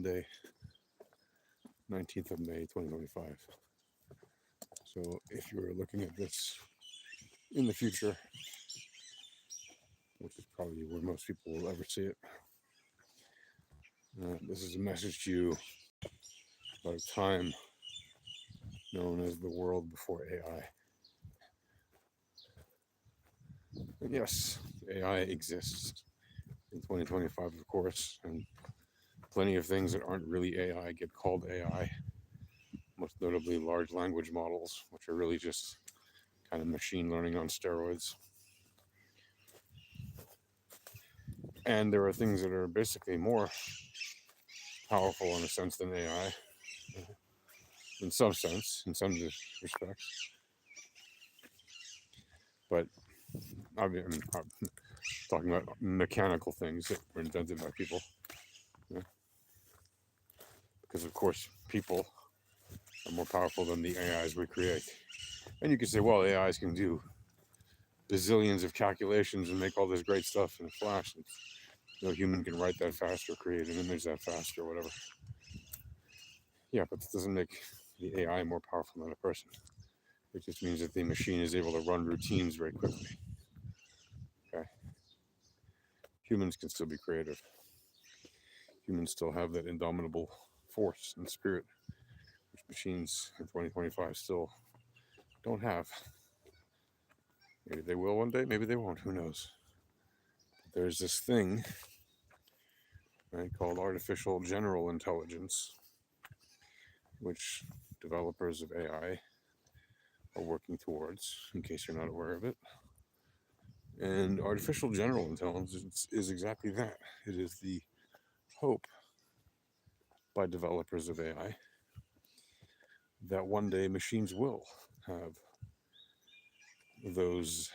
Monday, 19th of May, 2025. So if you're looking at this in the future, which is probably where most people will ever see it, this is a message to you about a time known as the world before AI. And yes, AI exists in 2025, of course, and plenty of things that aren't really AI get called AI, most notably large language models, which are really just kind of machine learning on steroids. And there are things that are basically more powerful in a sense than AI, in some sense, in some respects. But I'm talking about mechanical things that were invented by people. Yeah. Because, of course, people are more powerful than the AIs we create. And you could say, well, AIs can do bazillions of calculations and make all this great stuff in a flash. And no human can write that fast or create an image that fast or whatever. Yeah, but this doesn't make the AI more powerful than a person. It just means that the machine is able to run routines very quickly. Okay. Humans can still be creative. Humans still have that indomitable force and spirit, which machines in 2025 still don't have. Maybe they will one day, maybe they won't, who knows. But there's this thing, right, called artificial general intelligence, which developers of AI are working towards, in case you're not aware of it. And artificial general intelligence is exactly that. It is the hope by developers of AI that one day machines will have those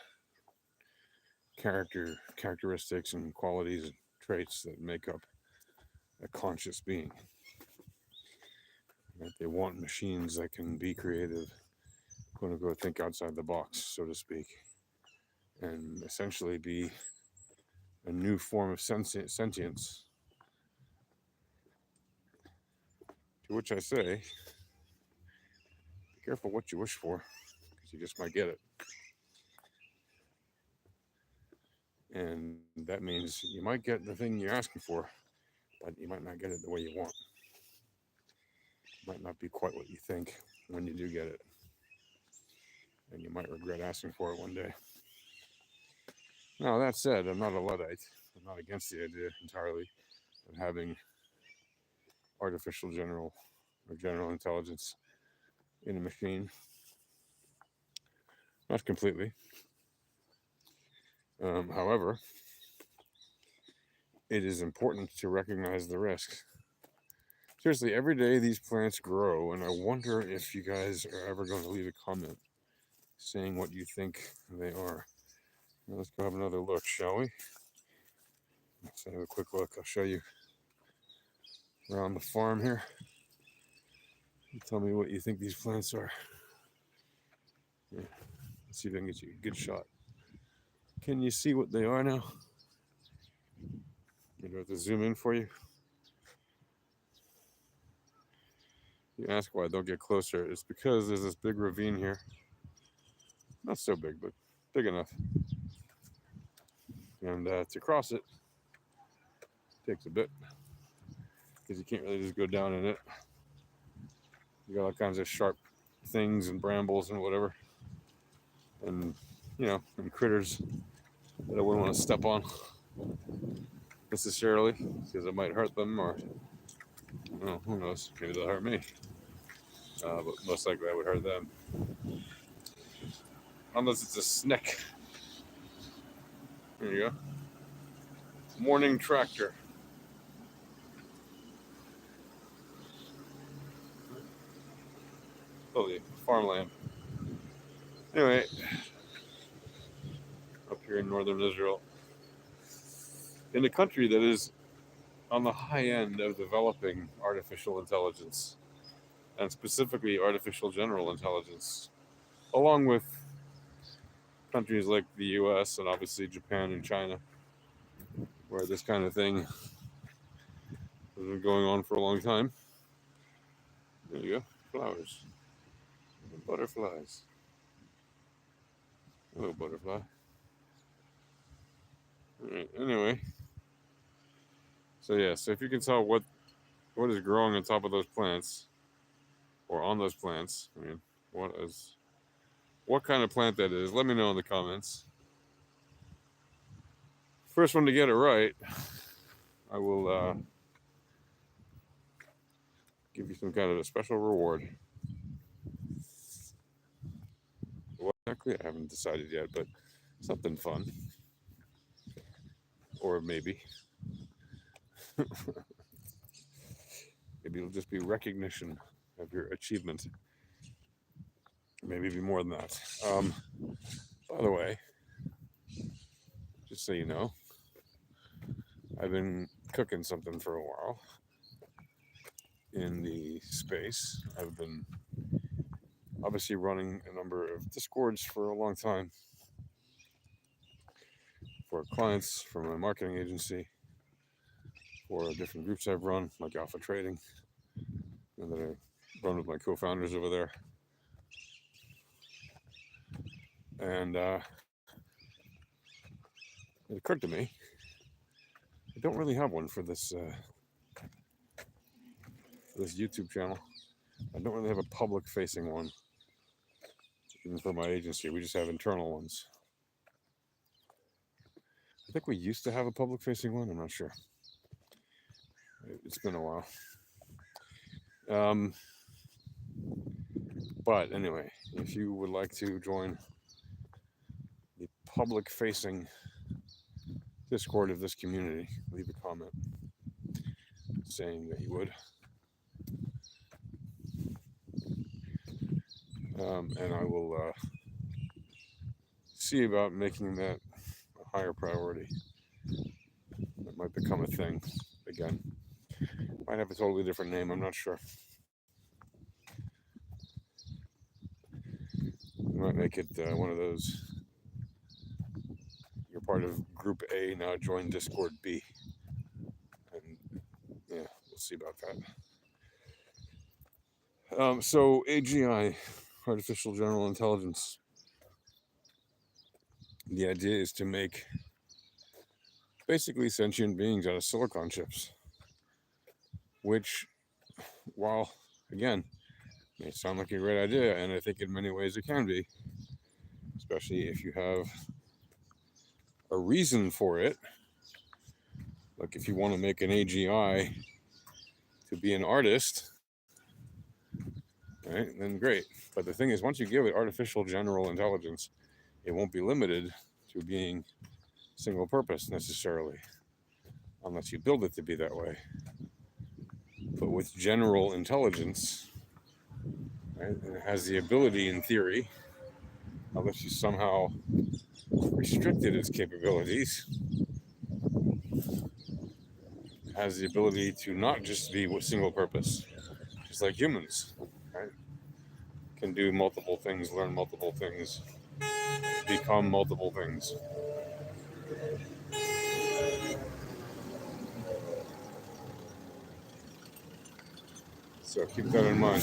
characteristics and qualities and traits that make up a conscious being. Right? They want machines that can be creative, quote unquote, think outside the box, so to speak, and essentially be a new form of sentience. To which I say, be careful what you wish for, because you just might get it. And that means you might get the thing you're asking for, but you might not get it the way you want. It might not be quite what you think when you do get it. And you might regret asking for it one day. Now, that said, I'm not a Luddite. I'm not against the idea entirely of having artificial general or general intelligence in a machine. Not completely. However, it is important to recognize the risks. Seriously, every day these plants grow, and I wonder if you guys are ever going to leave a comment saying what you think they are. Now, let's go have another look, shall we? Let's have a quick look. I'll show you around the farm here. You tell me what you think these plants are. Yeah. Let's see if I can get you a good shot. Can you see what they are now? I'm going to have to zoom in for you. You ask why I don't get closer. It's because there's this big ravine here. Not so big, but big enough. And to cross it takes a bit because you can't really just go down in it. You got all kinds of sharp things and brambles and whatever. And, and critters that I wouldn't want to step on necessarily because it might hurt them or, who knows, maybe they'll hurt me. But most likely I would hurt them. Unless it's a snake. There you go. Morning tractor. Holy farmland. Anyway, up here in northern Israel, in a country that is on the high end of developing artificial intelligence, and specifically artificial general intelligence, along with countries like the US and obviously Japan and China, where this kind of thing It's been going on for a long time. There you go. Flowers. Butterflies. Hello, butterfly. All right. Anyway, so yeah, so if you can tell what is growing on top of those plants or on those plants, I mean, what kind of plant that is, let me know in the comments. First one to get it right, I will give you some kind of a special reward. What exactly? I haven't decided yet, but something fun. Or maybe it'll just be recognition of your achievement. Maybe be more than that. By the way, just so you know, I've been cooking something for a while in the space. I've been obviously running a number of Discords for a long time for clients, for my marketing agency, for different groups I've run, like Alpha Trading, and that I run with my co-founders over there. And it occurred to me, I don't really have one for this YouTube channel. I don't really have a public-facing one, even for my agency. We just have internal ones. I think we used to have a public-facing one. I'm not sure. It's been a while. But anyway, if you would like to join the public-facing Discord of this community, leave a comment saying that you would. And I will see about making that a higher priority. That might become a thing again. Might have a totally different name, I'm not sure. We might make it one of those, you're part of Group A, now join Discord B. And yeah, we'll see about that. So AGI, Artificial General Intelligence. The idea is to make basically sentient beings out of silicon chips, which, while again, may sound like a great idea, and I think in many ways it can be, especially if you have a reason for it. Like if you want to make an AGI to be an artist, right, then great. But the thing is, once you give it artificial general intelligence, it won't be limited to being single purpose necessarily, unless you build it to be that way. But with general intelligence, right, it has the ability, in theory, unless you somehow restricted its capabilities, has the ability to not just be with single purpose, just like humans, right? Can do multiple things, learn multiple things, become multiple things. So keep that in mind.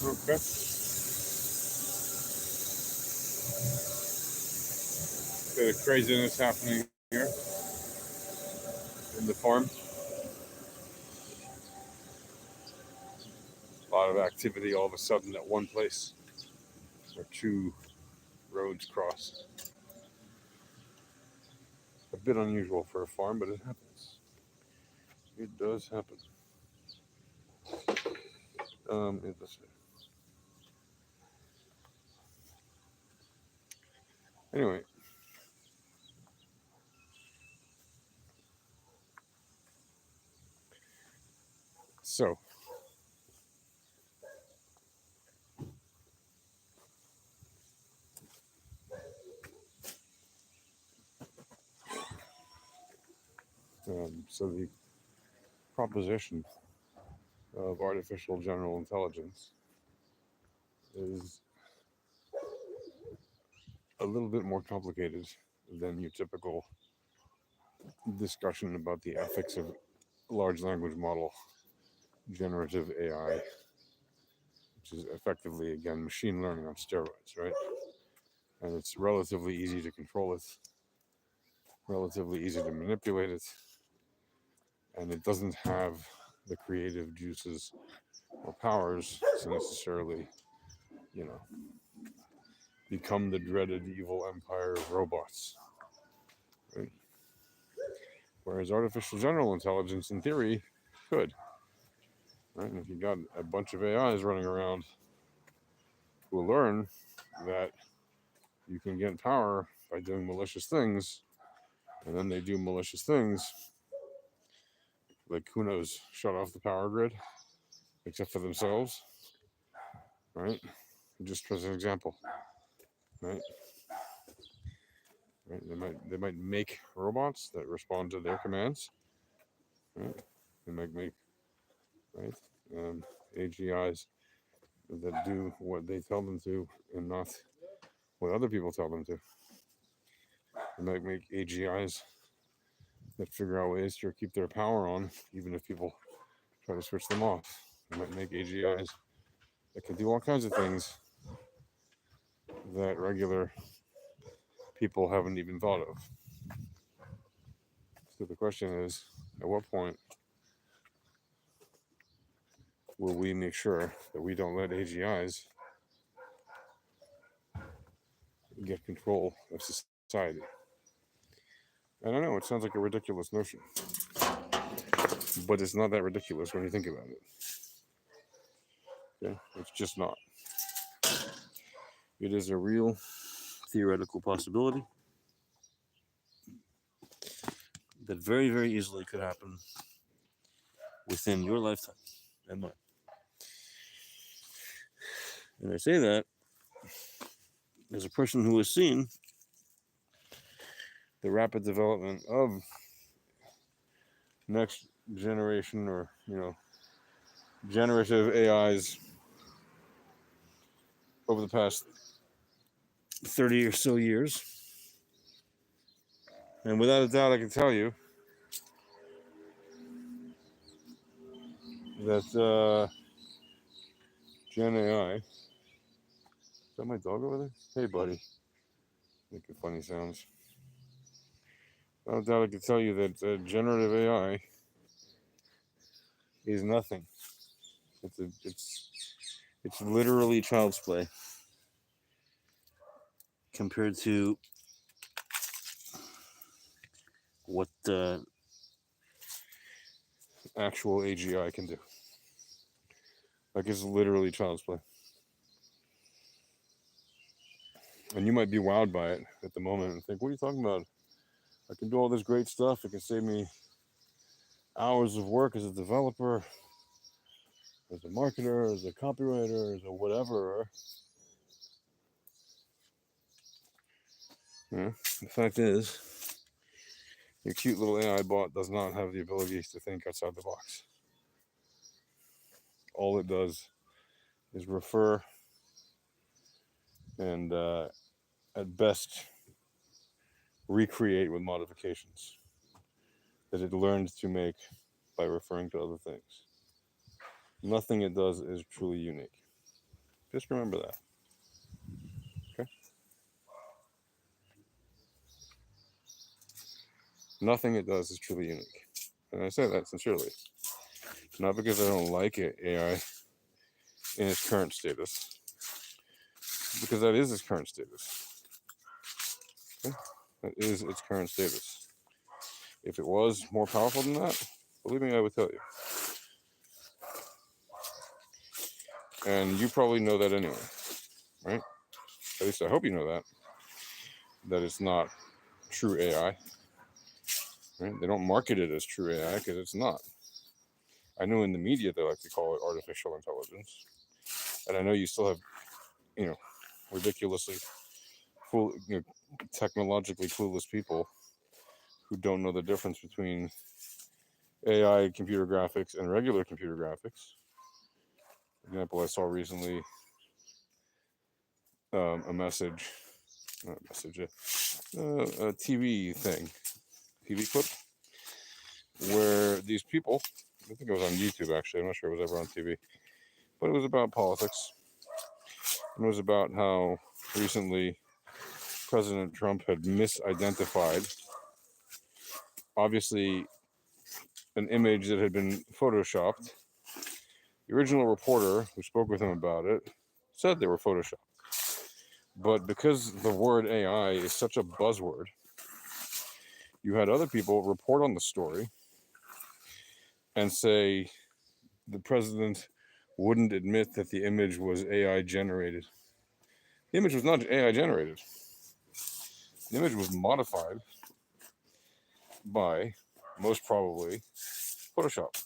Okay. Bit of craziness happening here in the farm. A lot of activity all of a sudden at one place where two roads cross. A bit unusual for a farm, but it happens. It does happen. Anyway, so so the proposition of artificial general intelligence is a little bit more complicated than your typical discussion about the ethics of large language model generative AI, which is effectively, again, machine learning on steroids, right? And it's relatively easy to control it, relatively easy to manipulate it, and it doesn't have the creative juices or powers to necessarily, you know, become the dreaded evil empire of robots, right? Whereas artificial general intelligence, in theory, could, right? And if you got a bunch of AIs running around who will learn that you can get power by doing malicious things, and then they do malicious things, like, who knows, shut off the power grid, except for themselves, right? Just as an example, right? Right? They might make robots that respond to their commands, right? They might make, right, AGIs that do what they tell them to and not what other people tell them to. They might make AGIs that figure out ways to keep their power on, even if people try to switch them off. They might make AGIs that can do all kinds of things that regular people haven't even thought of. So the question is, at what point will we make sure that we don't let AGIs get control of society? And I know it sounds like a ridiculous notion, but it's not that ridiculous when you think about it. Okay? It's just not. It is a real theoretical possibility that very, very easily could happen within your lifetime and mine. And I say that as a person who has seen the rapid development of next generation, or, you know, generative AIs over the past 30 or so years. And without a doubt, I can tell you that Gen AI. Is that my dog over there? Hey, buddy. Making funny sounds. Without a doubt, I can tell you that generative AI is nothing. It's literally child's play compared to what actual AGI can do. Like, it's literally child's play. And you might be wowed by it at the moment and think, what are you talking about? I can do all this great stuff. It can save me hours of work as a developer, as a marketer, as a copywriter, as a whatever. Yeah. The fact is, your cute little AI bot does not have the ability to think outside the box. All it does is refer and, at best, recreate with modifications that it learned to make by referring to other things. Nothing it does is truly unique. Just remember that. Okay? Nothing it does is truly unique. And I say that sincerely. Not because I don't like it, AI in its current status, because that is its current status. Okay? That is its current status. If it was more powerful than that, believe me, I would tell you. And you probably know that anyway, right? At least I hope you know that it's not true AI. Right? They don't market it as true AI because it's not. I know in the media they like to call it artificial intelligence. And I know you still have, you know, ridiculously technologically clueless people who don't know the difference between AI computer graphics and regular computer graphics. For example, I saw recently a message, not a message, a TV thing, TV clip, where these people, I think it was on YouTube actually, I'm not sure it was ever on TV, but it was about politics. And it was about how recently President Trump had misidentified, obviously, an image that had been photoshopped. The original reporter who spoke with him about it said they were photoshopped. But because the word AI is such a buzzword, you had other people report on the story and say the president wouldn't admit that the image was AI generated. The image was not AI generated. The image was modified by, most probably, Photoshop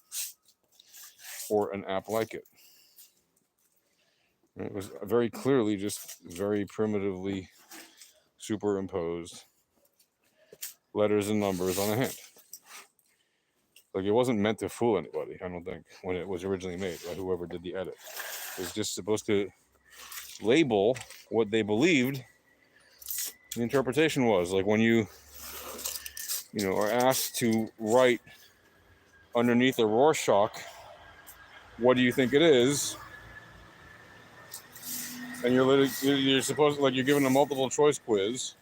or an app like it. It was very clearly just very primitively superimposed letters and numbers on a hand. Like, it wasn't meant to fool anybody, I don't think, when it was originally made by whoever did the edit. It was just supposed to label what they believed the interpretation was. Like when you are asked to write underneath a Rorschach, what do you think it is? And you're supposed to, like, you're given a multiple choice quiz,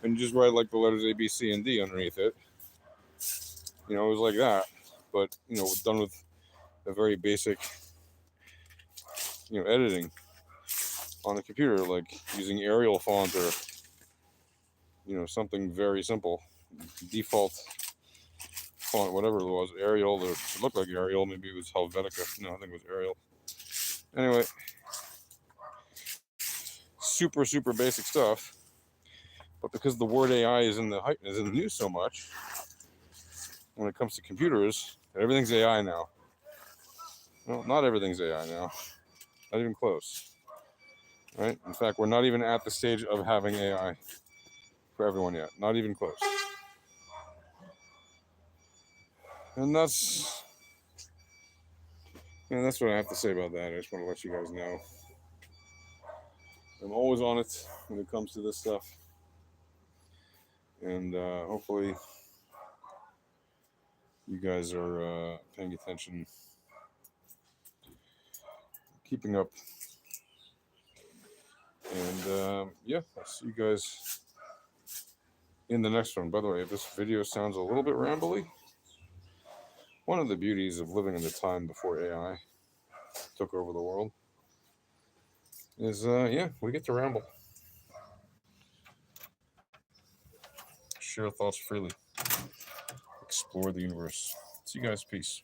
and you just write like the letters A, B, C, and D underneath it. It was like that, but done with a very basic, editing on the computer, like using Arial font or something very simple, default font, whatever it was, Arial, or it looked like Arial, maybe it was Helvetica. No, I think it was Arial. Anyway, super, super basic stuff. But because the word AI is in the news so much, when it comes to computers, everything's AI now. Well, not everything's AI now. Not even close. Right? In fact, we're not even at the stage of having AI for everyone yet. Not even close. And that's what I have to say about that. I just want to let you guys know. I'm always on it when it comes to this stuff. And hopefully you guys are paying attention, keeping up. And I'll see you guys in the next one. By the way, if this video sounds a little bit rambly, one of the beauties of living in the time before AI took over the world is, we get to ramble. Share thoughts freely. Explore the universe. See you guys. Peace.